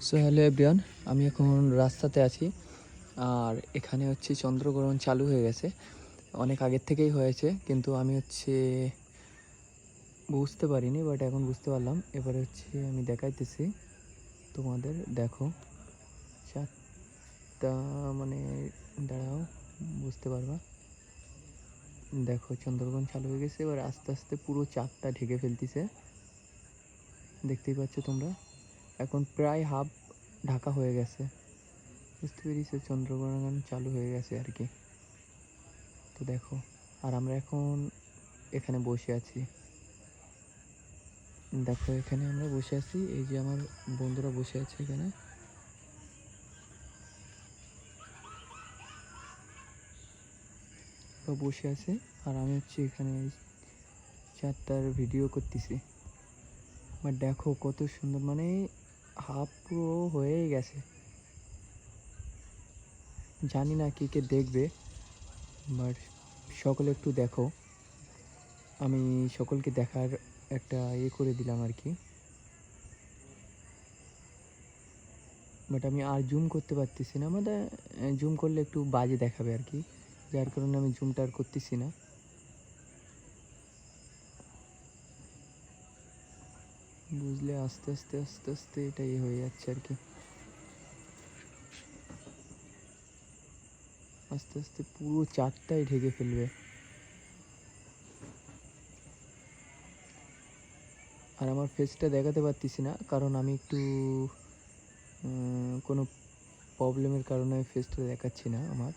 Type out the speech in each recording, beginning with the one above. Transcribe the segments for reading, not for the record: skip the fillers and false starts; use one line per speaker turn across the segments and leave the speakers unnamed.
So hello everyone, আমি এখন রাস্তাতে আছি। আর এখানে হচ্ছে চন্দ্রগ্রহণ চালু হয়ে গেছে, অনেক আগের থেকেই হয়েছে, কিন্তু আমি বুঝতে পারিনি, বাট এখন বুঝতে পারলাম। এবারে আমি দেখাইতেছি তোমাদের, দেখো চারটা, মানে দাঁড়াও, বুঝতে পারবা। দেখো চন্দ্রগ্রহণ চালু হয়ে গেছে, এবার আস্তে আস্তে পুরো চাঁদটা ঢেকে ফেলতেছে, দেখতেই পাচ্ছ তোমরা। এখন প্রায় হাফ ঢাকা হয়ে গেছে, বুঝতে পেরেছি, চন্দ্রগ্রহণ চালু হয়ে গেছে আর কি। তো দেখো, আর আমরা এখন এখানে বসে আছি। দেখো এখানে আমরা বসে আছি, এই যে আমার বন্ধুরা বসে আছে এখানে, বসে আছে। আর আমি এখানে চারটার ভিডিও করতেছি। বাট দেখো কত সুন্দর, মানে হাফ পুরো হয়েই গেছে। জানি না কে কে দেখবে, বাট সকলে একটু দেখো। আমি সকলকে দেখার একটা করে দিলাম আর কি। বাট আমি আর জুম করতে পারতেছি না, মানে জুম করলে একটু বাজে দেখাবে আর কি, যার কারণে আমি জুমটা আর করতেছি না। বুঝলে, আস্তে আস্তে আস্তে আস্তে এটা হয়ে যাচ্ছে আর কি। আস্তে আস্তে পুরো চাঁদটাই ঢেকে ফেলবে। আর আমার ফেসটা দেখাতে পারতেছি না, কারণ আমি একটু কোনো প্রবলেমের কারণে ফেসটা দেখাচ্ছি না আমার।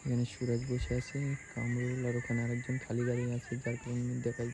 এখানে সুরাজ বসে আছে, কামরুল, আর ওখানে আরেকজন খালি গাড়ি আছে, যার কারণে দেখাই